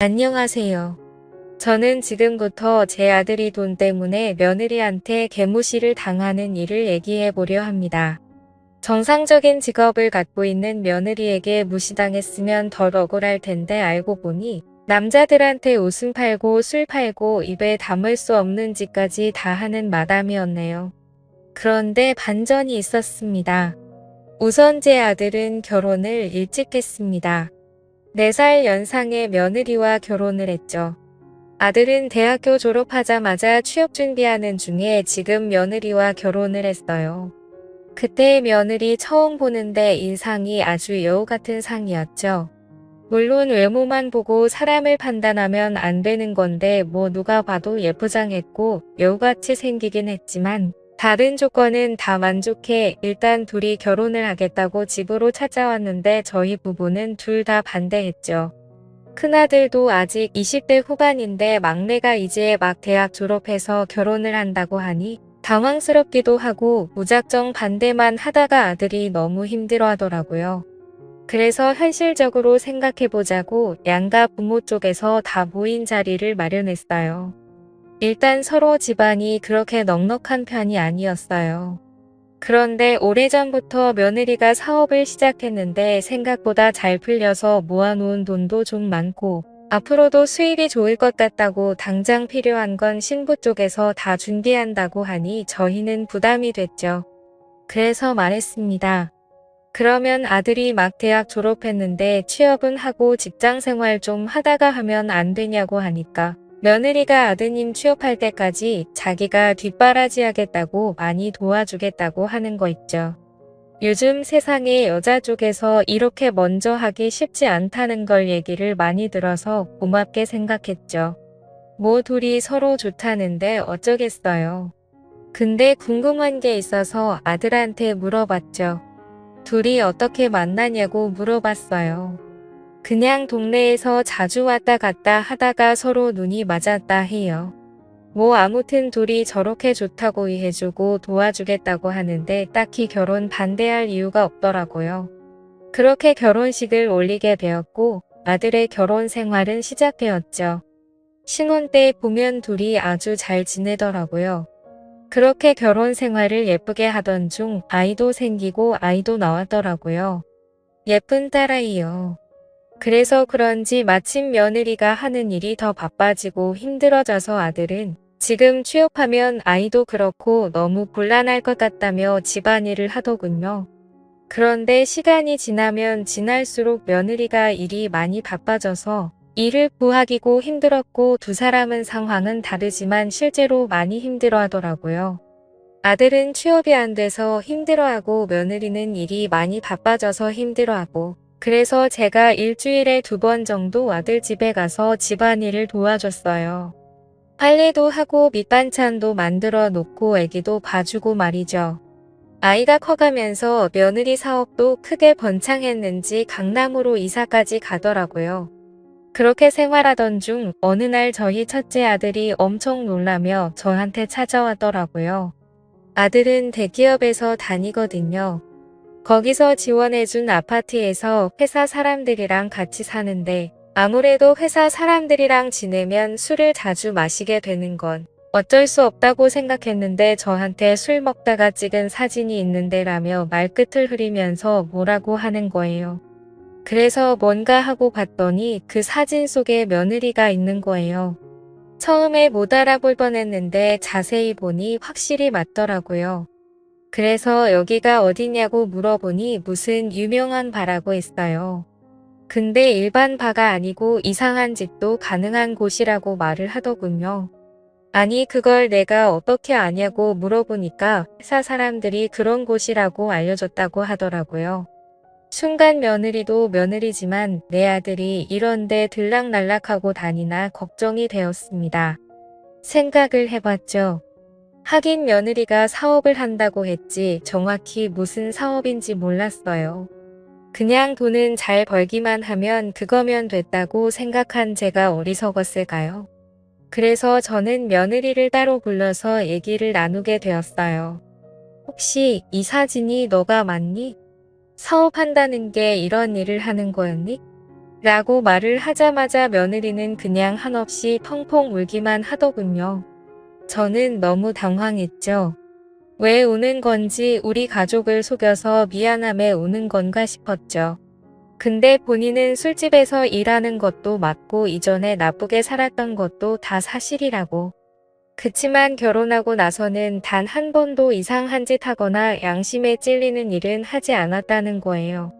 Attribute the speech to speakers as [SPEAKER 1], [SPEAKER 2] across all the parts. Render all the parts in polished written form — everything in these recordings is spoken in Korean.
[SPEAKER 1] 안녕하세요. 저는 지금부터 제 아들이 돈 때문에 며느리한테 개무시를 당하는 일을 얘기해 보려 합니다. 정상적인 직업을 갖고 있는 며느리에게 무시당했으면 덜 억울할 텐데 알고 보니 남자들한테 옷은 팔고 술 팔고 입에 담을 수 없는 짓까지 다 하는 마담이었네요. 그런데 반전이 있었습니다. 우선 제 아들은 결혼을 일찍 했습니다. 4살 연상의 며느리와 결혼을 했죠. 아들은 대학교 졸업하자마자 취업 준비하는 중에 지금 며느리와 결혼을 했어요. 그때 며느리 처음 보는데 인상이 아주 여우 같은 상이었죠. 물론 외모만 보고 사람을 판단하면 안 되는 건데 뭐 누가 봐도 예쁘장했고 여우같이 생기긴 했지만 다른 조건은 다 만족해 일단 둘이 결혼을 하겠다고 집으로 찾아왔는데 저희 부부는 둘 다 반대했죠. 큰아들도 아직 20대 후반인데 막내가 이제 막 대학 졸업해서 결혼을 한다고 하니 당황스럽기도 하고 무작정 반대만 하다가 아들이 너무 힘들어 하더라고요. 그래서 현실적으로 생각해보자고 양가 부모 쪽에서 다 모인 자리를 마련했어요. 일단 서로 집안이 그렇게 넉넉한 편이 아니었어요. 그런데 오래전부터 며느리가 사업을 시작했는데 생각보다 잘 풀려서 모아놓은 돈도 좀 많고 앞으로도 수입이 좋을 것 같다고 당장 필요한 건 신부 쪽에서 다 준비한다고 하니 저희는 부담이 됐죠. 그래서 말했습니다. 그러면 아들이 막 대학 졸업했는데 취업은 하고 직장 생활 좀 하다가 하면 안 되냐고 하니까 며느리가 아드님 취업할 때까지 자기가 뒷바라지 하겠다고 많이 도와주겠다고 하는 거 있죠. 요즘 세상에 여자 쪽에서 이렇게 먼저 하기 쉽지 않다는 걸 얘기를 많이 들어서 고맙게 생각했죠. 뭐 둘이 서로 좋다는데 어쩌겠어요. 근데 궁금한 게 있어서 아들한테 물어봤죠. 둘이 어떻게 만나냐고 물어봤어요. 그냥 동네에서 자주 왔다 갔다 하다가 서로 눈이 맞았다 해요. 뭐 아무튼 둘이 저렇게 좋다고 이해해주고 도와주겠다고 하는데 딱히 결혼 반대할 이유가 없더라고요. 그렇게 결혼식을 올리게 되었고 아들의 결혼 생활은 시작되었죠. 신혼 때 보면 둘이 아주 잘 지내더라고요. 그렇게 결혼 생활을 예쁘게 하던 중 아이도 생기고 아이도 나왔더라고요. 예쁜 딸아이요. 그래서 그런지 마침 며느리가 하는 일이 더 바빠지고 힘들어져서 아들은 지금 취업하면 아이도 그렇고 너무 곤란할 것 같다며 집안일을 하더군요. 그런데 시간이 지나면 지날수록 며느리가 일이 많이 바빠져서 일을 구하기고 힘들었고 두 사람은 상황은 다르지만 실제로 많이 힘들어 하더라고요. 아들은 취업이 안 돼서 힘들어하고 며느리는 일이 많이 바빠져서 힘들어하고 그래서 제가 일주일에 2번 정도 아들 집에 가서 집안일을 도와줬어요. 빨래도 하고 밑반찬도 만들어 놓고 애기도 봐주고 말이죠. 아이가 커가면서 며느리 사업도 크게 번창했는지 강남으로 이사까지 가더라고요. 그렇게 생활하던 중 어느 날 저희 첫째 아들이 엄청 놀라며 저한테 찾아왔더라고요. 아들은 대기업에서 다니거든요. 거기서 지원해준 아파트에서 회사 사람들이랑 같이 사는데 아무래도 회사 사람들이랑 지내면 술을 자주 마시게 되는 건 어쩔 수 없다고 생각했는데 저한테 술 먹다가 찍은 사진이 있는데 라며 말끝을 흐리면서 뭐라고 하는 거예요. 그래서 뭔가 하고 봤더니 그 사진 속에 며느리가 있는 거예요. 처음에 못 알아볼 뻔했는데 자세히 보니 확실히 맞더라고요. 그래서 여기가 어디냐고 물어보니 무슨 유명한 바라고 했어요. 근데 일반 바가 아니고 이상한 짓도 가능한 곳이라고 말을 하더군요. 아니 그걸 내가 어떻게 아냐고 물어보니까 회사 사람들이 그런 곳이라고 알려줬다고 하더라고요. 순간 며느리도 며느리지만 내 아들이 이런데 들락날락하고 다니나 걱정이 되었습니다. 생각을 해봤죠. 하긴 며느리가 사업을 한다고 했지 정확히 무슨 사업인지 몰랐어요. 그냥 돈은 잘 벌기만 하면 그거면 됐다고 생각한 제가 어리석었을까요? 그래서 저는 며느리를 따로 불러서 얘기를 나누게 되었어요. 혹시 이 사진이 너가 맞니? 사업한다는 게 이런 일을 하는 거였니? 라고 말을 하자마자 며느리는 그냥 한없이 펑펑 울기만 하더군요. 저는 너무 당황했죠. 왜 우는 건지 우리 가족을 속여서 미안함에 우는 건가 싶었죠. 근데 본인은 술집에서 일하는 것도 맞고 이전에 나쁘게 살았던 것도 다 사실이라고. 그치만 결혼하고 나서는 단 한 번도 이상한 짓 하거나 양심에 찔리는 일은 하지 않았다는 거예요.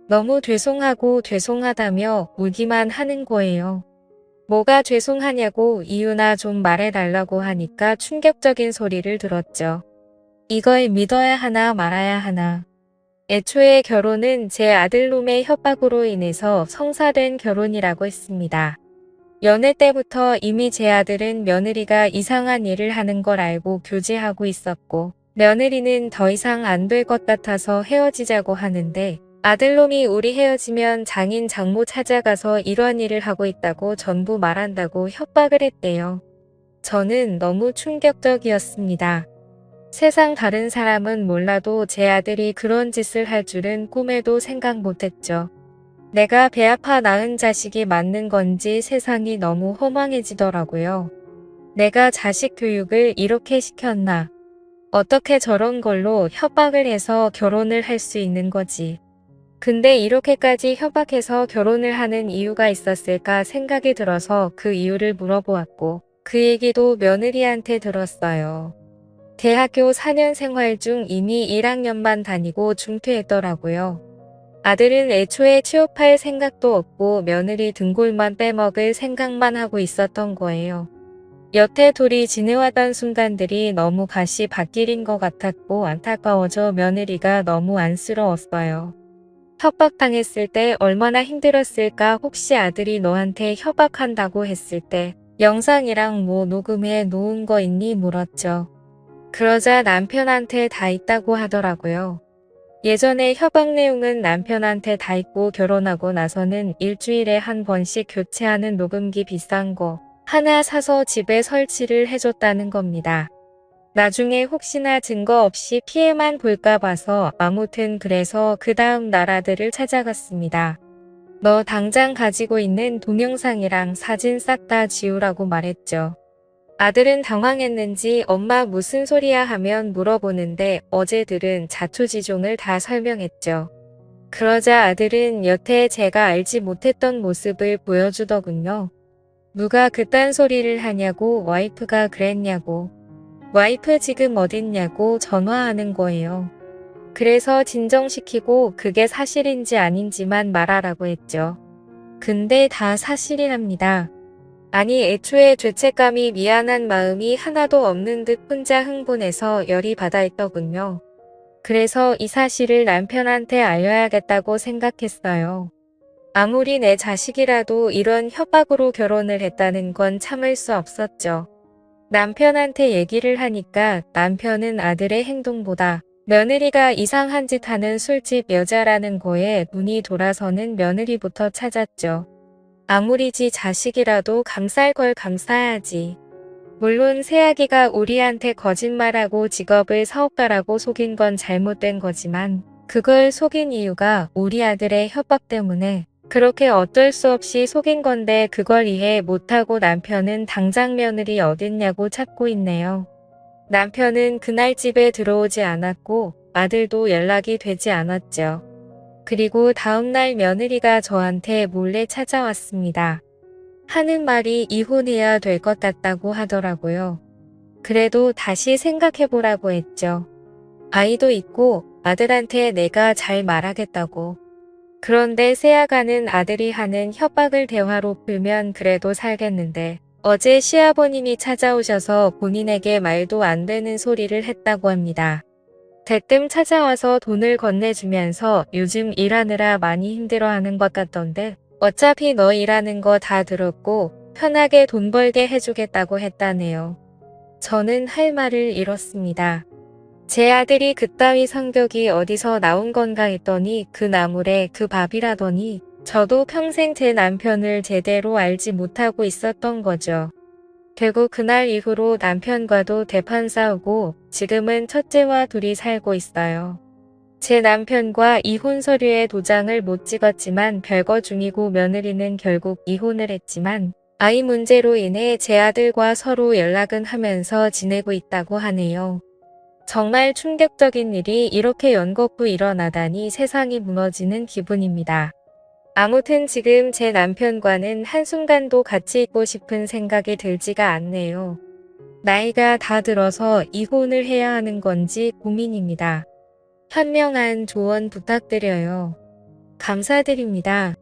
[SPEAKER 1] 너무 죄송하고 죄송하다며 울기만 하는 거예요. 뭐가 죄송하냐고 이유나 좀 말해달라고 하니까 충격적인 소리를 들었죠. 이걸 믿어야 하나 말아야 하나. 애초에 결혼은 제 아들놈의 협박으로 인해서 성사된 결혼이라고 했습니다. 연애 때부터 이미 제 아들은 며느리가 이상한 일을 하는 걸 알고 교제하고 있었고, 며느리는 더 이상 안 될 것 같아서 헤어지자고 하는데, 아들놈이 우리 헤어지면 장인 장모 찾아가서 이런 일을 하고 있다고 전부 말한다고 협박을 했대요. 저는 너무 충격적이었습니다. 세상 다른 사람은 몰라도 제 아들이 그런 짓을 할 줄은 꿈에도 생각 못했죠. 내가 배 아파 낳은 자식이 맞는 건지 세상이 너무 허망해지더라고요. 내가 자식 교육을 이렇게 시켰나? 어떻게 저런 걸로 협박을 해서 결혼을 할 수 있는 거지? 근데 이렇게까지 협박해서 결혼을 하는 이유가 있었을까 생각이 들어서 그 이유를 물어보았고, 그 얘기도 며느리한테 들었어요. 대학교 4년 생활 중 이미 1학년만 다니고 중퇴했더라고요. 아들은 애초에 취업할 생각도 없고 며느리 등골만 빼먹을 생각만 하고 있었던 거예요. 여태 둘이 지내왔던 순간들이 너무 가시밭길인 것 같았고 안타까워져 며느리가 너무 안쓰러웠어요. 협박당했을 때 얼마나 힘들었을까. 혹시 아들이 너한테 협박한다고 했을 때 영상이랑 뭐 녹음해 놓은 거 있니? 물었죠. 그러자 남편한테 다 있다고 하더라고요. 예전에 협박 내용은 남편한테 다 있고 결혼하고 나서는 일주일에 한 번씩 교체하는 녹음기 비싼 거 하나 사서 집에 설치를 해줬다는 겁니다. 나중에 혹시나 증거 없이 피해만 볼까 봐서 아무튼 그래서 그 다음 날 아들을 찾아갔습니다. 너 당장 가지고 있는 동영상이랑 사진 싹 다 지우라고 말했죠. 아들은 당황했는지 엄마 무슨 소리야 하면 물어보는데 어제 들은 자초지종을 다 설명했죠. 그러자 아들은 여태 제가 알지 못했던 모습을 보여주더군요. 누가 그딴 소리를 하냐고 와이프가 그랬냐고. 와이프 지금 어딨냐고 전화하는 거예요. 그래서 진정시키고 그게 사실인지 아닌지만 말하라고 했죠. 근데 다 사실이랍니다. 아니 애초에 죄책감이 미안한 마음이 하나도 없는 듯 혼자 흥분해서 열이 받아 있더군요. 그래서 이 사실을 남편한테 알려야겠다고 생각했어요. 아무리 내 자식이라도 이런 협박으로 결혼을 했다는 건 참을 수 없었죠. 남편한테 얘기를 하니까 남편은 아들의 행동보다 며느리가 이상한 짓 하는 술집 여자라는 거에 눈이 돌아서는 며느리부터 찾았죠. 아무리 지 자식이라도 감쌀 걸 감싸야지. 물론 새아기가 우리한테 거짓말하고 직업을 사업가라고 속인 건 잘못된 거지만 그걸 속인 이유가 우리 아들의 협박 때문에 그렇게 어쩔 수 없이 속인 건데 그걸 이해 못하고 남편은 당장 며느리 어딨냐고 찾고 있네요. 남편은 그날 집에 들어오지 않았고 아들도 연락이 되지 않았죠. 그리고 다음날 며느리가 저한테 몰래 찾아왔습니다. 하는 말이 이혼해야 될 것 같다고 하더라고요. 그래도 다시 생각해보라고 했죠. 아이도 있고 아들한테 내가 잘 말하겠다고. 그런데 새아가는 아들이 하는 협박을 대화로 풀면 그래도 살겠는데 어제 시아버님이 찾아오셔서 본인에게 말도 안 되는 소리를 했다고 합니다. 대뜸 찾아와서 돈을 건네주면서 요즘 일하느라 많이 힘들어하는 것 같던데 어차피 너 일하는 거 다 들었고 편하게 돈 벌게 해주겠다고 했다네요. 저는 할 말을 잃었습니다. 제 아들이 그따위 성격이 어디서 나온 건가 했더니 그 나물에 그 밥이라더니 저도 평생 제 남편을 제대로 알지 못하고 있었던 거죠. 결국 그날 이후로 남편과도 대판 싸우고 지금은 첫째와 둘이 살고 있어요. 제 남편과 이혼 서류에 도장을 못 찍었지만 별거 중이고 며느리는 결국 이혼을 했지만 아이 문제로 인해 제 아들과 서로 연락은 하면서 지내고 있다고 하네요. 정말 충격적인 일이 이렇게 연거푸 일어나다니 세상이 무너지는 기분입니다. 아무튼 지금 제 남편과는 한순간도 같이 있고 싶은 생각이 들지가 않네요. 나이가 다 들어서 이혼을 해야 하는 건지 고민입니다. 현명한 조언 부탁드려요. 감사드립니다.